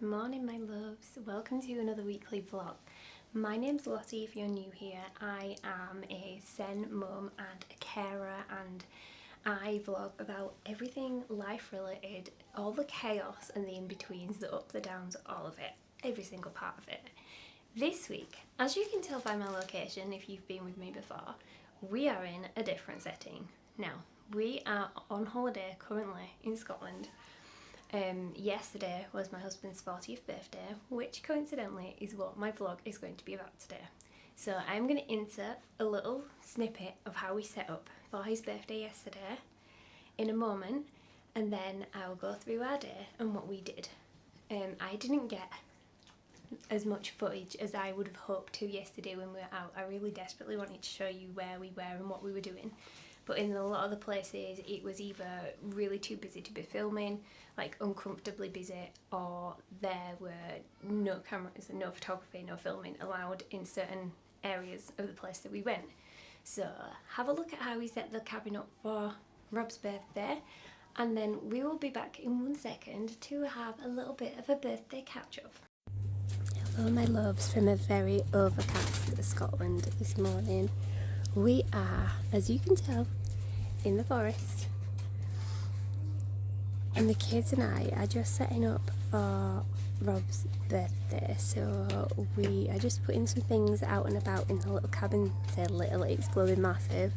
Morning my loves, welcome to another weekly vlog. My name's Lottie if you're new here. I am a Sen mum and a carer, and I vlog about everything life related, all the chaos and the in-betweens, the ups, the downs, all of it, every single part of it. This week, as you can tell by my location if you've been with me before, we are in a different setting. Now, we are on holiday currently in Scotland. Yesterday was my husband's 40th birthday, which coincidentally is what my vlog is going to be about today. So I'm going to insert a little snippet of how we set up for his birthday yesterday in a moment, and then I'll go through our day and what we did. I didn't get as much footage as I would have hoped to yesterday when we were out. I really desperately wanted to show you where we were and what we were doing. But in a lot of the places it was either really too busy to be filming, like uncomfortably busy, or there were no cameras and no photography, no filming allowed in certain areas of the place that we went. So have a look at how we set the cabin up for Rob's birthday, and then we will be back in 1 second to have a little bit of a birthday catch up. Hello my loves from a very overcast Scotland this morning. We are, as you can tell, in the forest, and the kids and I are just setting up for Rob's birthday. So we are just putting some things out and about in the little cabin. Say little, it's glowing massive.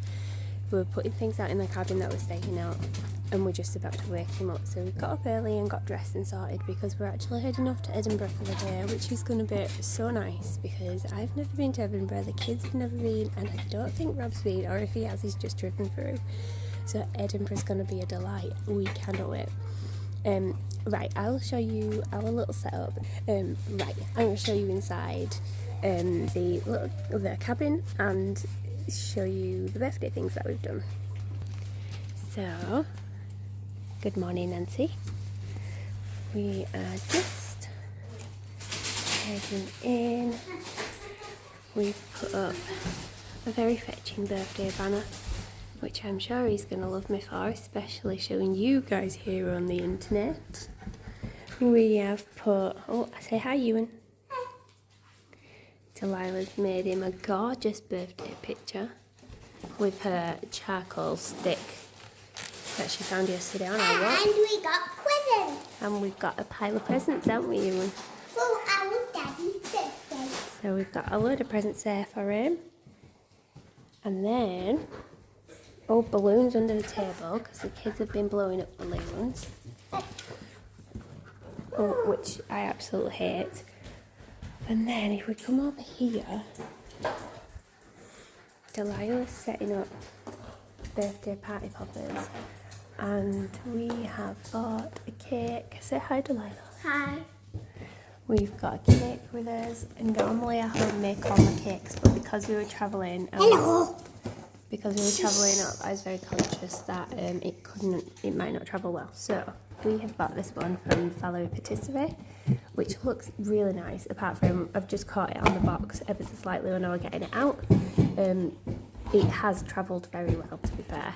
We're putting things out in the cabin that we're staying out, and we're just about to wake him up. So we got up early and got dressed and sorted because we're actually heading off to Edinburgh for the day, which is going to be so nice because I've never been to Edinburgh, the kids have never been, and I don't think Rob's been, or if he has, he's just driven through. So Edinburgh's going to be a delight. We cannot wait. Right, I'll show you our little setup. Right, I'm going to show you inside the cabin and show you the birthday things that we've done. So, good morning Nancy. We are just heading in. We've put up a very fetching birthday banner, which I'm sure he's going to love me for, especially showing you guys here on the internet. We have put, say hi Ewan. Delilah's made him a gorgeous birthday picture with her charcoal stick that she found yesterday on our walk. And we got presents. And we've got a pile of presents, haven't we, Ewan? For our daddy's birthday. So we've got a load of presents there for him. And then, balloons under the table, because the kids have been blowing up balloons. Which I absolutely hate. And then if we come over here, Delilah's setting up birthday party poppers, and we have bought a cake. Say hi Delilah. Hi. We've got a cake with us, and normally I home make all my cakes, but because we were travelling up, I was very conscious that it might not travel well. So we have bought this one from Valerie Patisserie, which looks really nice, apart from I've just caught it on the box ever so slightly when I was getting it out. It has travelled very well, to be fair.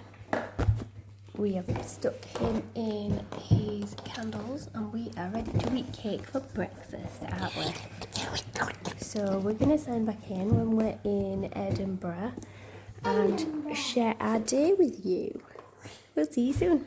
We have stuck him in his candles, and we are ready to eat cake for breakfast, aren't we? So we're going to sign back in when we're in Edinburgh and share our day with you. We'll see you soon.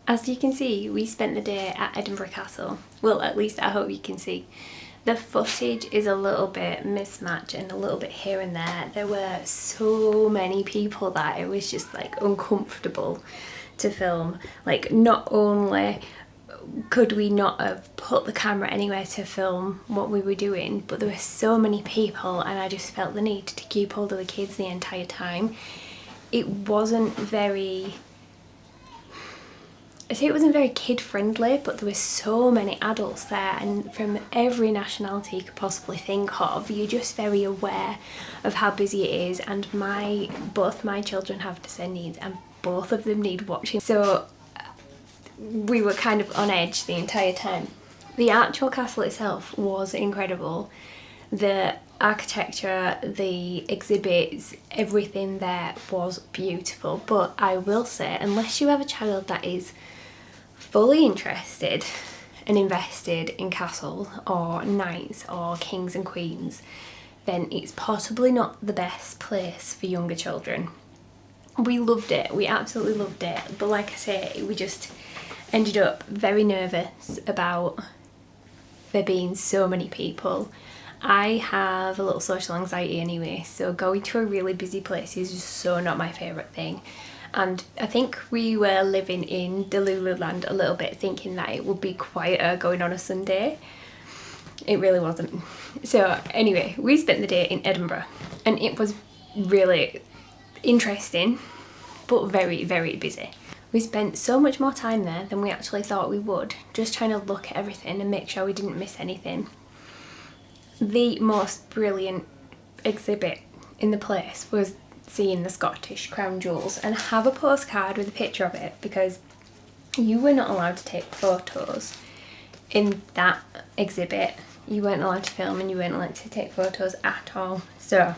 as you can see, we spent the day at Edinburgh Castle. Well, at least I hope you can see. The footage is a little bit mismatched and a little bit here and there. There were so many people that it was just like uncomfortable to film. Like, not only could we not have put the camera anywhere to film what we were doing, but there were so many people and I just felt the need to keep hold of the kids the entire time. It wasn't very... I say it wasn't very kid friendly, but there were so many adults there and from every nationality you could possibly think of. You're just very aware of how busy it is, and both my children have descent needs and both of them need watching, so we were kind of on edge the entire time. The actual castle itself was incredible. The architecture, the exhibits, everything there was beautiful, but I will say, unless you have a child that is fully interested and invested in castles or knights or kings and queens, then it's possibly not the best place for younger children. We loved it, we absolutely loved it, but like I say, we just ended up very nervous about there being so many people. I have a little social anxiety anyway, so going to a really busy place is just so not my favourite thing. And I think we were living in Delululand a little bit, thinking that it would be quieter going on a Sunday. It really wasn't. So anyway, we spent the day in Edinburgh and it was really interesting but very, very busy. We spent so much more time there than we actually thought we would, just trying to look at everything and make sure we didn't miss anything. The most brilliant exhibit in the place was seeing the Scottish crown jewels, and I have a postcard with a picture of it because you were not allowed to take photos in that exhibit. You weren't allowed to film and you weren't allowed to take photos at all. So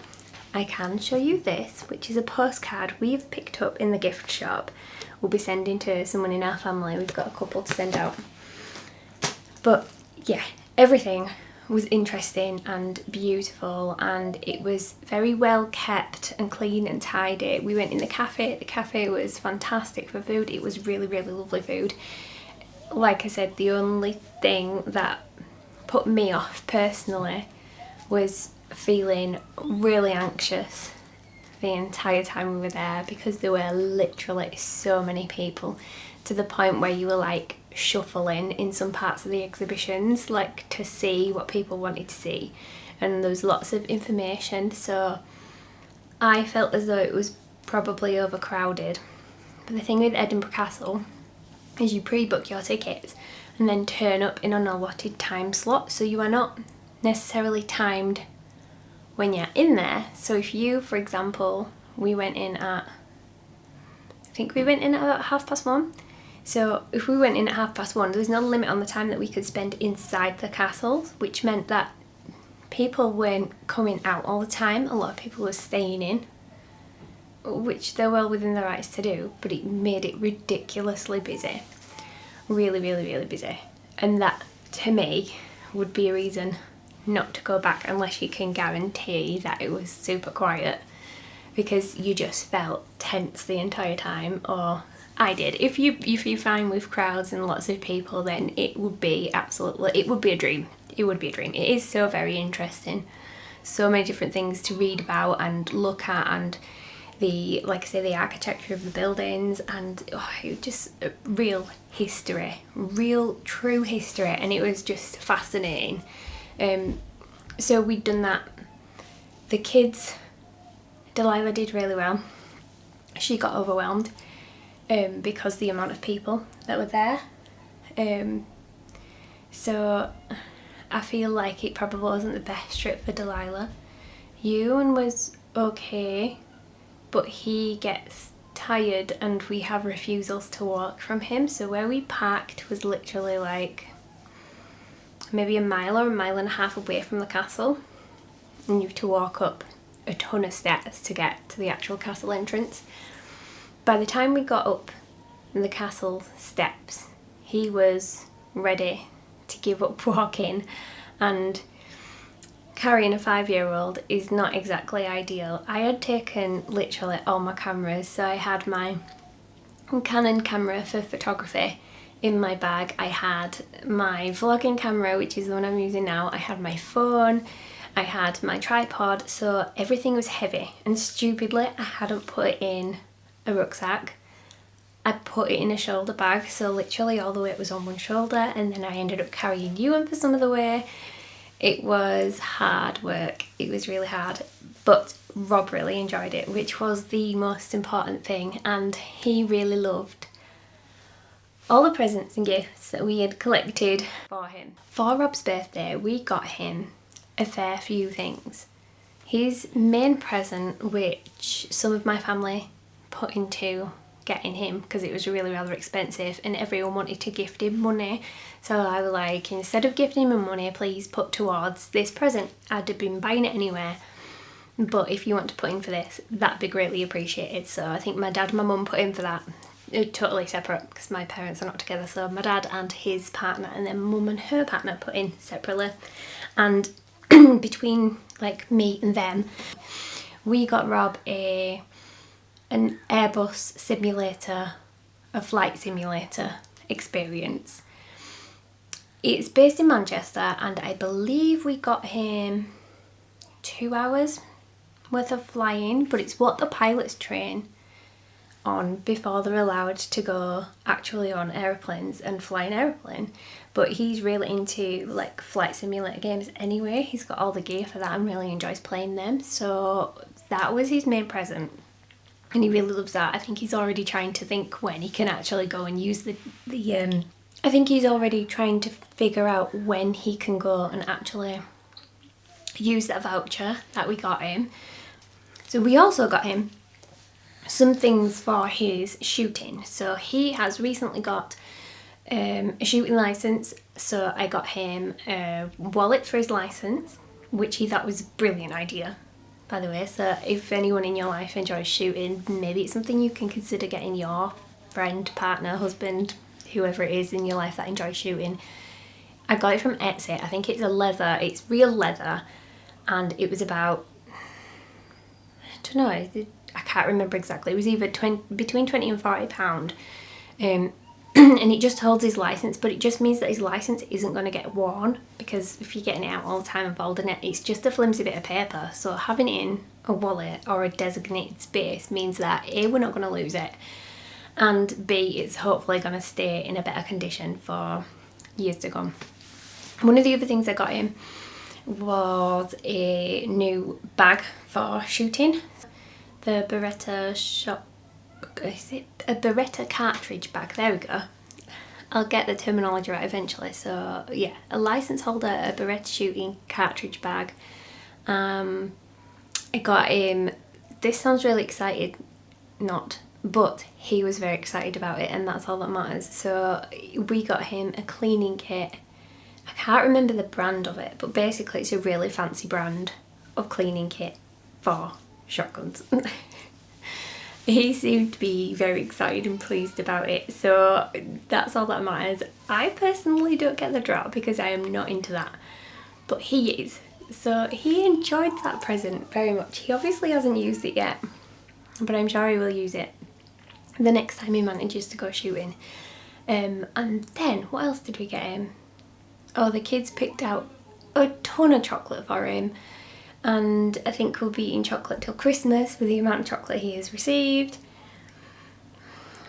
I can show you this, which is a postcard we've picked up in the gift shop. We'll be sending to someone in our family. We've got a couple to send out. But yeah, everything was interesting and beautiful, and it was very well kept and clean and tidy. We went in the cafe was fantastic for food. It was really, really lovely food. Like I said, the only thing that put me off personally was feeling really anxious the entire time we were there, because there were literally so many people, to the point where you were like shuffling in some parts of the exhibitions, like to see what people wanted to see, and there was lots of information, so I felt as though it was probably overcrowded. But the thing with Edinburgh Castle is you pre-book your tickets and then turn up in an allotted time slot, so you are not necessarily timed when you're in there. So if you, for example, we went in at, I think we went in at about 1:30. So if we went in at 1:30, there was no limit on the time that we could spend inside the castle, which meant that people weren't coming out all the time. A lot of people were staying in, which they're well within their rights to do, but it made it ridiculously busy. Really, really, really busy. And that, to me, would be a reason not to go back unless you can guarantee that it was super quiet, because you just felt tense the entire time, or I did. If you find with crowds and lots of people, then it would be absolutely, it would be a dream. It would be a dream. It is so very interesting. So many different things to read about and look at, and the, like I say, the architecture of the buildings, and just real history, real true history, and it was just fascinating. So we'd done that. The kids, Delilah did really well. She got overwhelmed because the amount of people that were there. So I feel like it probably wasn't the best trip for Delilah. Ewan was okay, but he gets tired and we have refusals to walk from him. So where we parked was literally like maybe a mile or a mile and a half away from the castle, and you have to walk up a ton of steps to get to the actual castle entrance. By the time we got up the castle steps, he was ready to give up walking, and carrying a 5-year-old is not exactly ideal. I had taken literally all my cameras, so I had my Canon camera for photography in my bag. I had my vlogging camera, which is the one I'm using now. I had my phone, I had my tripod, so everything was heavy, and stupidly I hadn't put it in a rucksack. I put it in a shoulder bag, so literally all the weight was on one shoulder, and then I ended up carrying you in for some of the way. It was hard work, it was really hard, but Rob really enjoyed it, which was the most important thing, and he really loved all the presents and gifts that we had collected for him. For Rob's birthday, we got him a fair few things. His main present, which some of my family put into getting him because it was really rather expensive and everyone wanted to gift him money, so I was like, instead of gifting him money, please put towards this present. I'd have been buying it anyway, but if you want to put in for this, that'd be greatly appreciated. So I think my dad and my mum put in for that. Totally separate because my parents are not together, so my dad and his partner, and then mum and her partner put in separately, and between like me and them, we got Rob an Airbus simulator, a flight simulator experience. It's based in Manchester, and I believe we got him 2 hours worth of flying, but it's what the pilots train on before they're allowed to go actually on aeroplanes and fly an aeroplane. But he's really into like flight simulator games anyway. He's got all the gear for that and really enjoys playing them, so that was his main present and he really loves that. I think he's already trying to think when he can actually go and use I think he's already trying to figure out when he can go and actually use that voucher that we got him. So we also got him some things for his shooting. So he has recently got a shooting license, so I got him a wallet for his license, which he thought was a brilliant idea, by the way. So if anyone in your life enjoys shooting, maybe it's something you can consider getting your friend, partner, husband, whoever it is in your life that enjoys shooting. I got it from Etsy. I think it's it's real leather, and it was about, I don't know, I can't remember exactly. It was either between 20 and 40 pound, and it just holds his license, but it just means that his license isn't going to get worn, because if you're getting it out all the time and folding it, it's just a flimsy bit of paper. So having it in a wallet or a designated space means that A, we're not going to lose it, and B, it's hopefully going to stay in a better condition for years to come. One of the other things I got him was a new bag for shooting. The Beretta is it a Beretta cartridge bag? There we go. I'll get the terminology right eventually. So yeah, a license holder, a Beretta shooting cartridge bag. I got him, this sounds really excited, but he was very excited about it, and that's all that matters. So we got him a cleaning kit. I can't remember the brand of it, but basically it's a really fancy brand of cleaning kit for shotguns. He seemed to be very excited and pleased about it, so that's all that matters. I personally don't get the drop because I am not into that, but he is. So he enjoyed that present very much. He obviously hasn't used it yet, but I'm sure he will use it the next time he manages to go shooting. And then what else did we get him? Oh, the kids picked out a ton of chocolate for him, and I think we'll be eating chocolate till Christmas with the amount of chocolate he has received.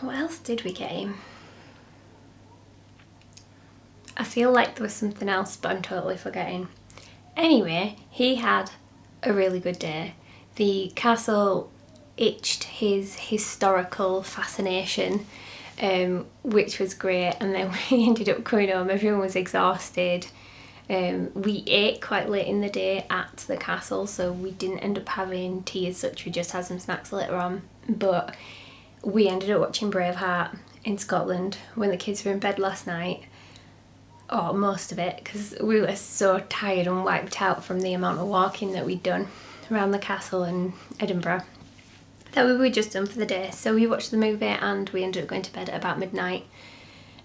What else did we get him? I feel like there was something else, but I'm totally forgetting. Anyway, he had a really good day. The castle itched his historical fascination, which was great, and then we ended up coming home, everyone was exhausted. We ate quite late in the day at the castle, so we didn't end up having tea as such, we just had some snacks later on, but we ended up watching Braveheart in Scotland when the kids were in bed last night, or most of it, because we were so tired and wiped out from the amount of walking that we'd done around the castle in Edinburgh that we were just done for the day. So we watched the movie and we ended up going to bed at about midnight.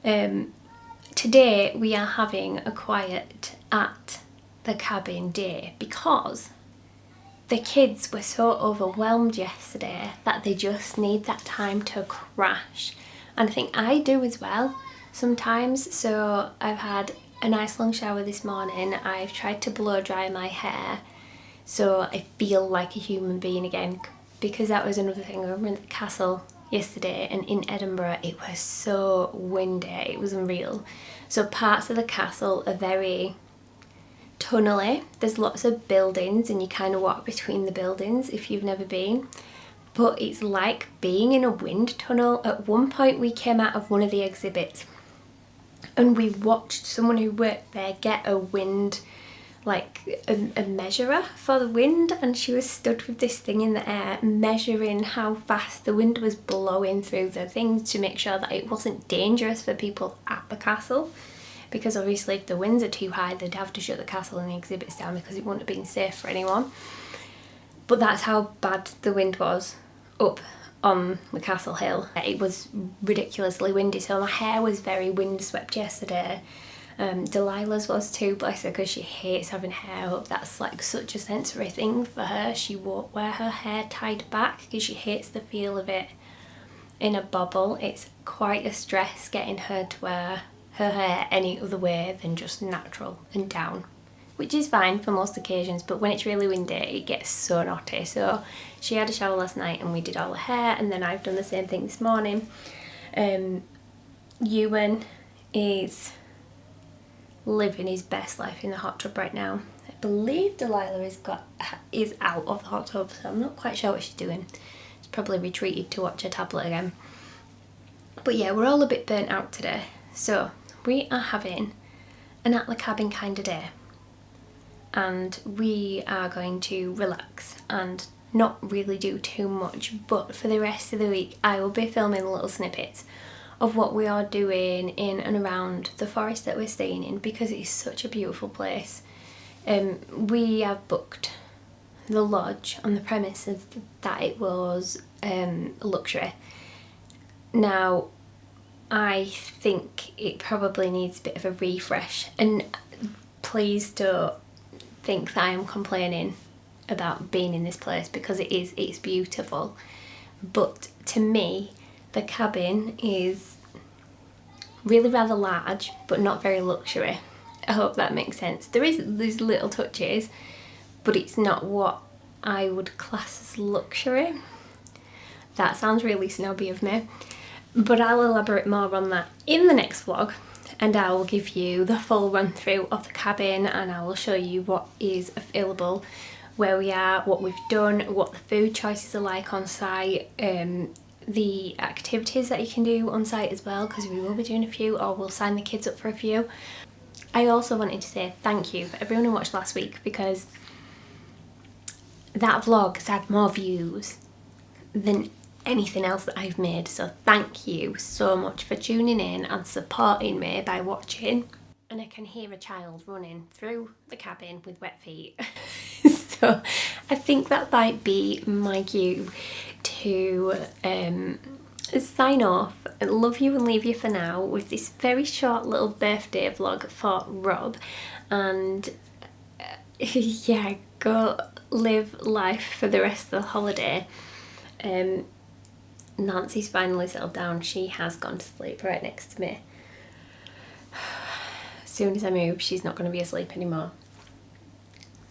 Today we are having a quiet at the cabin day because the kids were so overwhelmed yesterday that they just need that time to crash. And I think I do as well sometimes. So I've had a nice long shower this morning. I've tried to blow dry my hair so I feel like a human being again, because that was another thing. I were at the castle yesterday, and in Edinburgh it was so windy, it was unreal. So parts of the castle are very tunnely. There's lots of buildings and you kind of walk between the buildings if you've never been, but it's like being in a wind tunnel. At one point we came out of one of the exhibits and we watched someone who worked there get a wind, like a measurer for the wind, and she was stood with this thing in the air measuring how fast the wind was blowing through the things to make sure that it wasn't dangerous for people at the castle, because obviously if the winds are too high they'd have to shut the castle and the exhibits down because it wouldn't have been safe for anyone. But that's how bad the wind was up on the castle hill. It was ridiculously windy, so my hair was very windswept yesterday. Delilah's was too, bless her, because she hates having hair up. That's like such a sensory thing for her. She won't wear her hair tied back because she hates the feel of it in a bobble. It's quite a stress getting her to wear her hair any other way than just natural and down, which is fine for most occasions, but when it's really windy it gets so naughty. So she had a shower last night and we did all her hair, and then I've done the same thing this morning. Ewan is living his best life in the hot tub right now. I believe Delilah is out of the hot tub, so I'm not quite sure what she's doing. She's probably retreated to watch her tablet again. But yeah, we're all a bit burnt out today, so we are having an at the cabin kind of day, and we are going to relax and not really do too much. But for the rest of the week I will be filming little snippets of what we are doing in and around the forest that we're staying in, because it's such a beautiful place. We have booked the lodge on the premise of that it was luxury. Now I think it probably needs a bit of a refresh, and please don't think that I am complaining about being in this place, because it's beautiful. But to me the cabin is really rather large but not very luxury. I hope that makes sense. There's little touches, but it's not what I would class as luxury. That sounds really snobby of me, but I'll elaborate more on that in the next vlog, and I will give you the full run through of the cabin, and I will show you what is available, where we are, what we've done, what the food choices are like on site, the activities that you can do on site as well, because we will be doing a few, or we'll sign the kids up for a few. I also wanted to say thank you for everyone who watched last week, because that vlog has had more views than anything else that I've made, so thank you so much for tuning in and supporting me by watching. And I can hear a child running through the cabin with wet feet. So I think that might be my cue to sign off and love you and leave you for now with this very short little birthday vlog for Rob. And yeah, go live life for the rest of the holiday. Nancy's finally settled down. She has gone to sleep right next to me. As soon as I move, she's not going to be asleep anymore.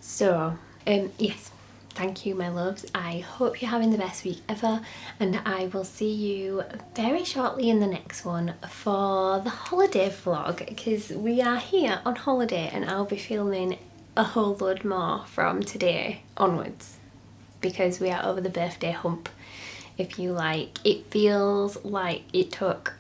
So, yes, thank you, my loves. I hope you're having the best week ever, and I will see you very shortly in the next one for the holiday vlog, because we are here on holiday and I'll be filming a whole load more from today onwards, because we are over the birthday hump, if you like. It feels like it took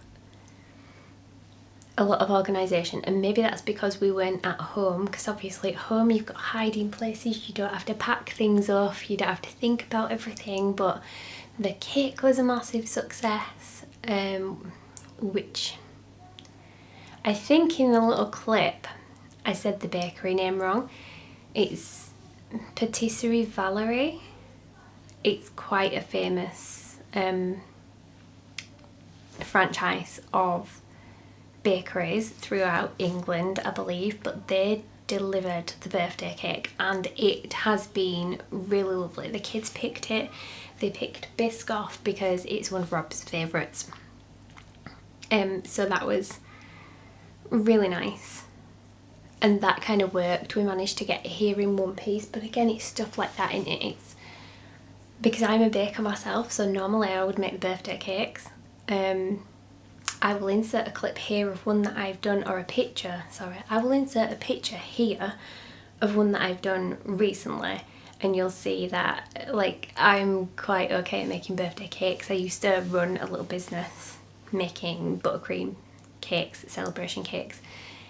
a lot of organisation, and maybe that's because we weren't at home, because obviously at home you've got hiding places, you don't have to pack things off, you don't have to think about everything. But the cake was a massive success, which I think in the little clip I said the bakery name wrong. It's Patisserie Valerie. It's quite a famous franchise of bakeries throughout England, I believe, but they delivered the birthday cake, and it has been really lovely. The kids picked it. They picked Biscoff because it's one of Rob's favourites. So that was really nice. And that kind of worked. We managed to get it here in one piece, but again, it's stuff like that in it. It's because I'm a baker myself, so normally I would make the birthday cakes. I will insert a clip here of one that I've done, or a picture, sorry. I will insert a picture here of one that I've done recently, and you'll see that, like, I'm quite okay at making birthday cakes. I used to run a little business making buttercream cakes, celebration cakes.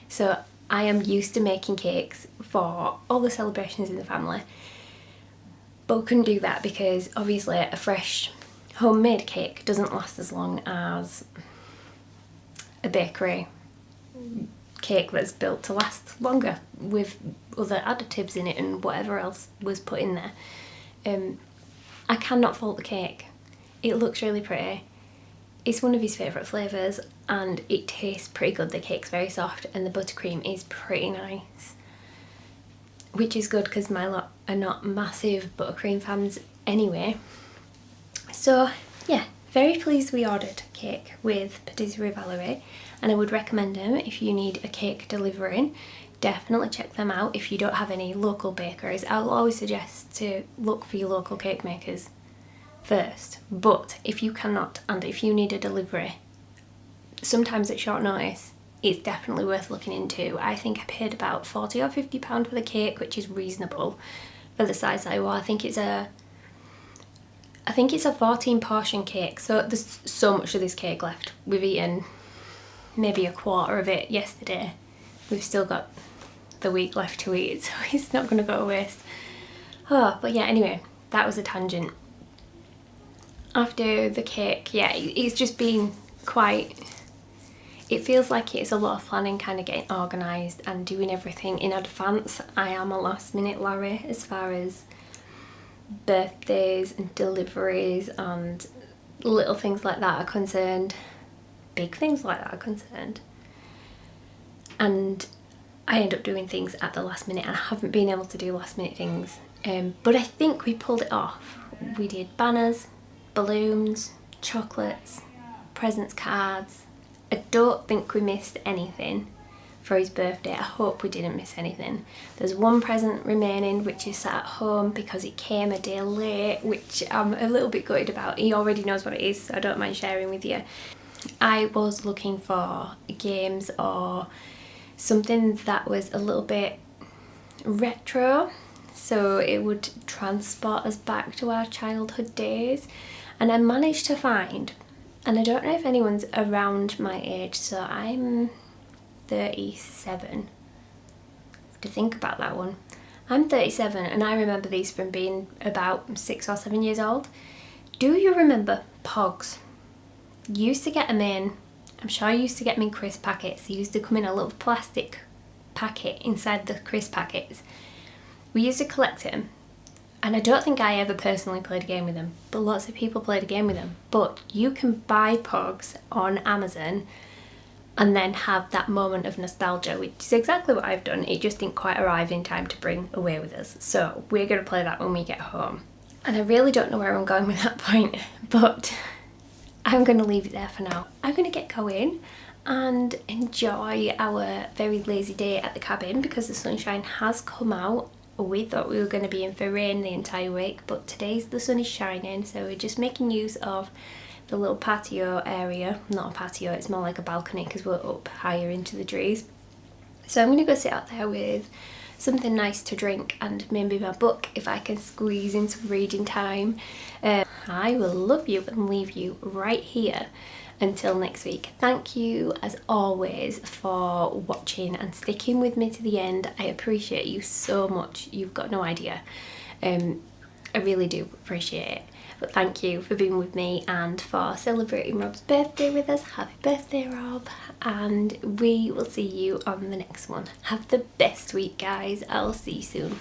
So I am used to making cakes for all the celebrations in the family. But we couldn't do that because obviously a fresh homemade cake doesn't last as long as a bakery cake that's built to last longer with other additives in it and whatever else was put in there. I cannot fault the cake. It looks really pretty. It's one of his favourite flavours and it tastes pretty good. The cake's very soft and the buttercream is pretty nice, which is good because my lot are not massive buttercream fans anyway. So yeah, very pleased we ordered cake with Patisserie Valerie, and I would recommend them if you need a cake delivering. Definitely check them out if you don't have any local bakeries. I'll always suggest to look for your local cake makers first, but if you cannot and if you need a delivery, sometimes at short notice, it's definitely worth looking into. I think I paid about £40 or £50 for the cake, which is reasonable for the size that I want. I think it's a 14 portion cake, so there's so much of this cake left. We've eaten maybe a quarter of it yesterday. We've still got the week left to eat, so it's not going to go to waste. Oh, but yeah, anyway, that was a tangent. After the cake, yeah, it's just been quite... It feels like it's a lot of planning, kind of getting organised and doing everything in advance. I am a last minute Larry as far as birthdays and deliveries and little things like that are concerned. Big things like that are concerned. And I end up doing things at the last minute, and I haven't been able to do last minute things. But I think we pulled it off. We did banners, balloons, chocolates, presents cards. I don't think we missed anything for his birthday. I hope we didn't miss anything. There's one present remaining which is sat at home because it came a day late, which I'm a little bit gutted about. He already knows what it is, so I don't mind sharing with you. I was looking for games or something that was a little bit retro, so it would transport us back to our childhood days, and I managed to find, and I don't know if anyone's around my age, so I'm 37. To think about that one. I'm 37 and I remember these from being about 6 or 7 years old. Do you remember Pogs? You used to get them in, I'm sure you used to get them in crisp packets. They used to come in a little plastic packet inside the crisp packets. We used to collect them, and I don't think I ever personally played a game with them, but lots of people played a game with them. But you can buy Pogs on Amazon and then have that moment of nostalgia, which is exactly what I've done. It just didn't quite arrive in time to bring away with us. So we're going to play that when we get home. And I really don't know where I'm going with that point, but I'm going to leave it there for now. I'm going to get going and enjoy our very lazy day at the cabin because the sunshine has come out. We thought we were going to be in for rain the entire week, but today's the sun is shining, so we're just making use of the little patio area. Not a patio, it's more like a balcony because we're up higher into the trees. So I'm going to go sit out there with something nice to drink and maybe my book if I can squeeze in some reading time. I will love you and leave you right here until next week. Thank you as always for watching and sticking with me to the end. I appreciate you so much. You've got no idea. I really do appreciate it. But thank you for being with me and for celebrating Rob's birthday with us. Happy birthday, Rob. And we will see you on the next one. Have the best week, guys. I'll see you soon.